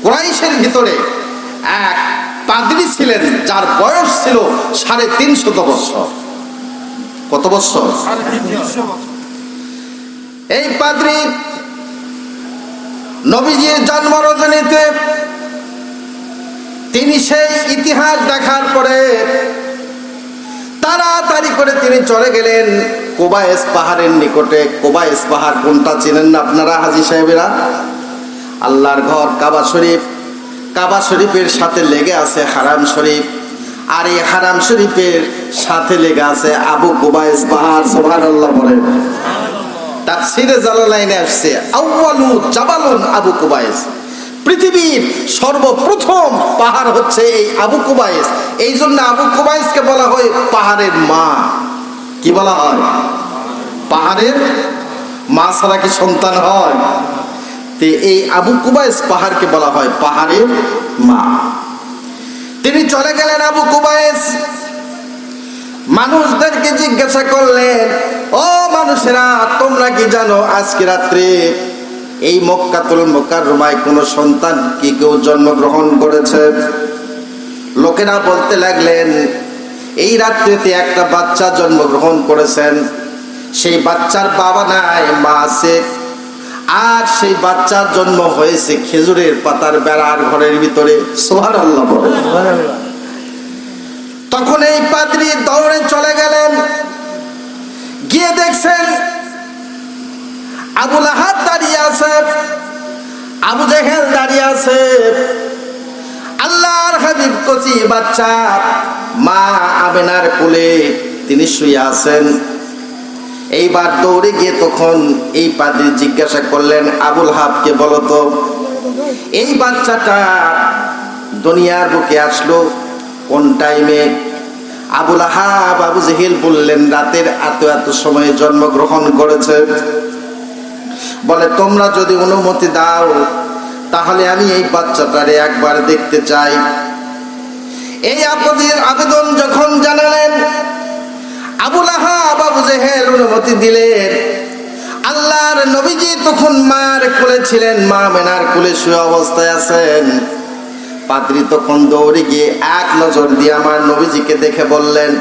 কুরাইশের ভিতরে এক পাদ্রী ছিলেন যার বয়স ছিল 350 বছর। কত বছর? 350 বছর। এই পাদ্রী নবীজির জন্ম রজনীতে তিনি সেই ইতিহাস দেখার পরে তাড়াতাড়ি করে তিনি চলে গেলেন কোবায়েস পাহাড়ের নিকটে। কোবায়েস পাহাড় কোনটা চেনেন না আপনারা হাজী সাহেবেরা? আল্লাহর ঘর কাবা শরীফ, কাবা শরীফের সাথে লেগে আছে হারাম শরীফ, আর এই হারাম শরীফের সাথে লেগে আছে আবু কুবায়েস পাহাড়। সুবহানাল্লাহ বলেন। তাফসীরে জালালাইনে আসছে আউয়ালু জাবালুন আবু কুবায়েস, পৃথিবীর সর্বপ্রথম পাহাড় হচ্ছে এই আবু কুবায়েস। এই জন্য আবু কুবায়েসকে বলা হয় পাহাড়ের মা। কি বলা হয়? পাহাড়ের মা ছাড়া কি সন্তান হয়? এই আবু কুবায়েস পাহাড়কে বলা হয় পাহাড়ের মা। তিনি চলে গেলেন আবু কুবায়েস, মানুষদেরকে জিজ্ঞাসা করলেন, ও মানুষেরা, তোমরা কি জানো আজকে রাত্রে এই মক্কাতুল মুকাররমায় কোন সন্তান কি কেউ জন্মগ্রহণ করেছে? লোকেরা বলতে লাগলেন, এই রাত্রিতে একটা বাচ্চা জন্মগ্রহণ করেছেন, সেই বাচ্চার বাবা নাই, মা আছে, আর সেই বাচ্চার জন্ম হয়েছে খেজুরের পাতার বেড়ার ঘরের ভিতরে। সুবহানাল্লাহ বলেন। তখন এই পাদ্রী দৌড়ে চলে গেলেন, গিয়ে দেখছেন আবু লাহাব দাঁড়িয়ে আছে, আবু জেহেল দাঁড়িয়ে আছে, আল্লাহর হাবিব কচি বাচ্চা মা আমেনার কোলে তিনি শুয়ে আছেন। এইবার দৌড়ে গিয়ে তখন এই পাদ্রী জিজ্ঞাসা করলেন আবু লাহাবকে, বলো তো এই বাচ্চাটা দুনিয়ার বুকে আসলো কোন টাইমে? আবু লাহাব আবু জেহেল বললেন রাতের এত সময়ে জন্মগ্রহণ করেছে। বলে তোমরা যদি অনুমতি দাও তাহলে আমি এই বাচ্চাটারে একবার দেখতে চাই। এই আবেদন যখন জানালেন, আবু লাহাব আবু জেহেল অনুমতি দিলেন। আল্লাহর নবীজি তখন মার কোলে ছিলেন, মা আমেনার কোলে শুয়ে অবস্থায় আছেন। পাদ্রী তখন দৌড়ে গিয়ে এক নজর দিয়ে আমার নবীজিকে দেখে বললেন,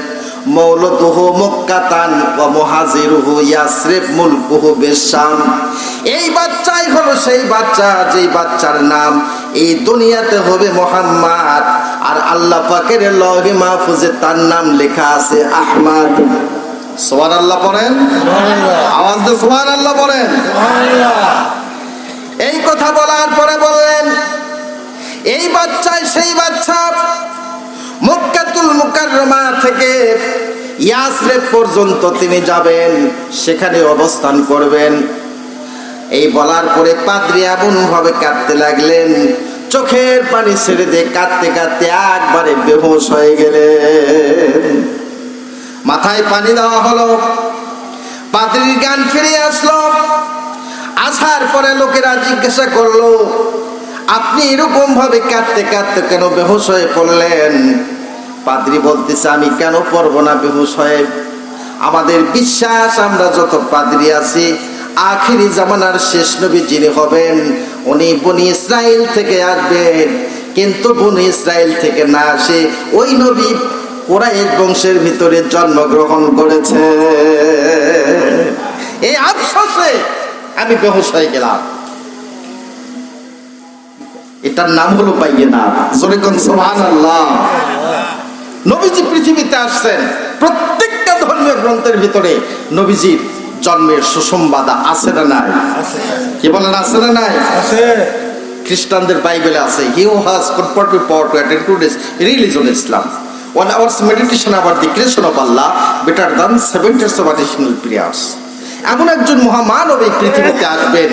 মৌলুদুহু মক্কাতান ওয়া মুহাজিরুহু ইয়াসরিব মুলকুহু বিশাম। এই বাচ্চাই হলো সেই বাচ্চা যেই বাচ্চার নাম এই দুনিয়াতে হবে মুহাম্মদ, আর আল্লাহ পাকের লৌহে মাহফুজে তার নাম লেখা আছে আহমদ। সুবহানাল্লাহ পড়েন, আওয়াজ দিয়ে সুবহানাল্লাহ পড়েন। এই কথা বলার পরে বললেন, এই বাচ্চাই সেই বাচ্চা, মক্কাতুল মুকাররমা থেকে ইয়াসরিব পর্যন্ত তিনি যাবেন, সেখানে অবস্থান করবেন। এই বলার পরে পাদ্রী এমন ভাবে কাঁদতে লাগলেন, চোখের পানি ছেড়ে দিয়ে কাঁদতে কাঁদতে একবারে বেহুশ হয়ে গেলেন। মাথায় পানি দেওয়া হলো, পাদ্রীর জ্ঞান ফিরে আসলো। আসার পরে লোকেরা জিজ্ঞাসা করলো, আপনি এরকম ভাবে কাঁদতে কাঁদতে কেন বেহুশ হয়ে পড়লেন? পাদ্রী বলতেছে, আমি কেন পড়বো না বেহুশ হয়ে? আমাদের বিশ্বাস আমরা যত পাদ্রী আছি আখিরি জামানার শেষ নবী যিনি হবেন উনি বনি ইসরাইল থেকে আসবেন, কিন্তু বনি ইসরাইল থেকে না আসে ওই নবী কুরাইশ বংশের ভিতরে জন্মগ্রহণ করেছে। এই আফসোসে আমি বেহুশ হয়ে গেলাম। এটার নাম হলো বাইয়িনাত। জোরে কোন সুবহানাল্লাহ। নবীজি পৃথিবীতে আসছেন, প্রত্যেকটা ধর্মীয় গ্রন্থের ভিতরে নবীজির জন্মের সুসংবাদ আছে না নাই? কি বলেন, আছে না নাই? আছে। খ্রিস্টানদের বাইবেলে আছে, he who has conferred power to attend to this religion Islam 1 hour's meditation about the creation of Allah better than 7 days of additional prayers। এমন একজন মহামানব এই পৃথিবীতে আসবেন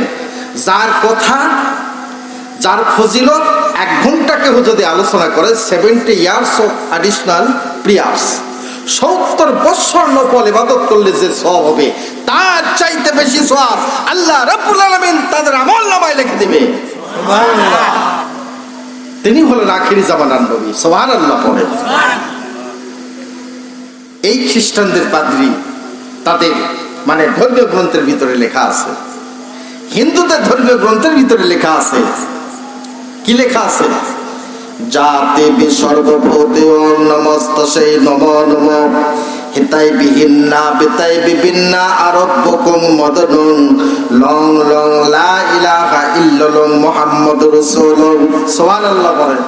যার কথা, যার ফজিলত 1 ঘন্টা কেউ যদি আলোচনা করে 70 years of additional prayers, 70 বছর নফল ইবাদত করলে যে সওয়াব হবে তার চাইতে বেশি সওয়াব আল্লাহ রাব্বুল আলামিন তাদের আমলনামায় লিখে দিবে। সুবহানাল্লাহ। তিনি হলেন আখিরি জামানার নবী। সুবহানাল্লাহ পড়েন। এই খ্রিস্টানদের পাদ্রী তাদের মানে ধর্মীয় গ্রন্থের ভিতরে লেখা আছে, হিন্দুদের ধর্মীয় গ্রন্থের ভিতরে লেখা আছে কি লেখা আছে? জাতি বিসর্বভূতে নমস্ত সেই নম নম হিতাই বিহিন্না বিতাই বিবিন্না আরব্বকুম মদনুন লং লং লা ইলাহা ইল্লাল্লাহ মুহাম্মাদুর রাসূলুল্লাহ সুবহানাল্লাহ বলেন।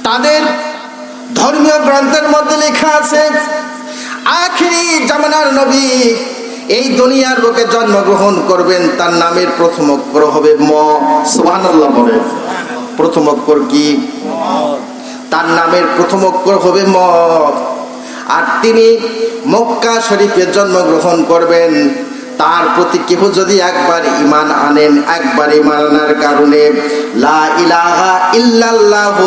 তাদের ধর্মীয় গ্রন্থের মধ্যে লেখা আছে আখিরি জামানার নবী এই দুনিয়ার বুকে জন্মগ্রহণ করবেন, তার নামের প্রথম অক্ষর হবে ম। সুবহানাল্লাহ বলেন। প্রথম অক্ষর কি? তার নামের প্রথম অক্ষর হবে ম। আর তিনি মক্কা শরীফে জন্মগ্রহণ করবেন। তার প্রতি কেহ যদি একবার ঈমান আনেন, একবার ঈমান আনার কারণে লা ইলাহা ইল্লাল্লাহ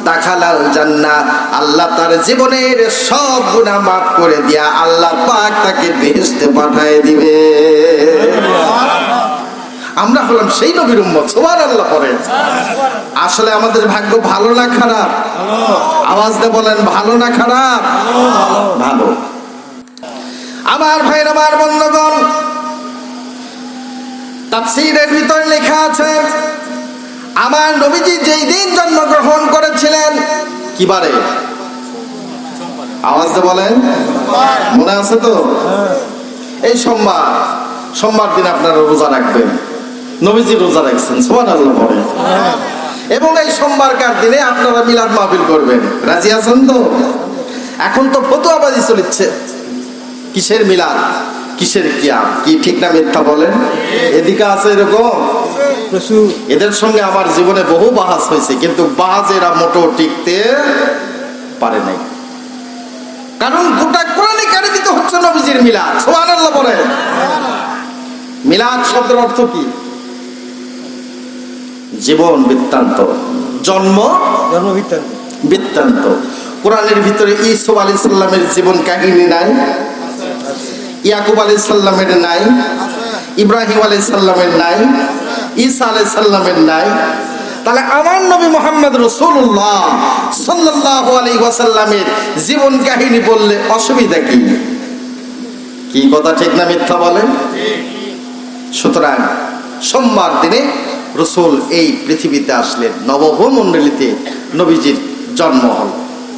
দাখালাল জান্নাহ, আল্লাহ তার জীবনের সব গুনাহ মাফ করে দিয়া আল্লাহ পাক তাকে বেহেশতে পাঠিয়ে দিবে। আমরা হলাম সেই নবীর উম্মত। সুবহানাল্লাহ পড়েন। আসলে আমাদের ভাগ্য ভালো না খারাপ? আওয়াজ দিয়ে বলেন, ভালো না খারাপ? ভালো। আমার ভাইরা, আমার বন্ধুগণ, তাফসীরের ভিতর লেখা আছে আমার নবীজি যেই দিন জন্মগ্রহণ করেছিলেন, কি বারে? আওয়াজ দিয়ে বলেন, মনে আছে তো? এই সোমবার দিন আপনারা রোজা রাখবেন। নবীজি রোজা রাখছেন। সুবহানাল্লাহ বলেন। এবং এই সোমবারকার দিনে আপনারা মিলাদ মাহফিল করবেন। রাজি আছেন তো? এখন তো ফতোয়াবাজি চলছে, কিসের মিলাদ, কিসের কিয়াম, কি ঠিক না মিথ্যা বলেন? এদিকে আছে এরকম। এদের সঙ্গে আমার জীবনে বহু বাহাস হয়েছে, কিন্তু বাহাজেরা মোটো টিকতে পারে নাই। কারণ গোটা কোরআনে কারিমিত হচ্ছে নবীজির মিলাদ। সুবহানাল্লাহ বলেন। মিলাদ শব্দের অর্থ কি? জীবন বৃত্তান্ত, জন্ম বৃত্তান্ত। কোরআনের ভিতরে ইউসুফ আলাইহিস সালামের জীবন কাহিনী নাই? ইয়াকুব আলাইহিস সালামের নাই? ইব্রাহিম আলাইহিস সালামের নাই? ঈসা আলাইহিস সালামের নাই? তাহলে আমার নবী মুহাম্মদ রাসূলুল্লাহ সাল্লাল্লাহু আলাইহি ওয়াসাল্লামের জীবন কাহিনী বললে অসুবিধা কি? কি কথা ঠিক না মিথ্যা বলেন? সুতরাং সোমবার দিনে রাসূল এই পৃথিবীতে আসলেন, নবভূমণ্ডলীতে নবীজির জন্ম হল।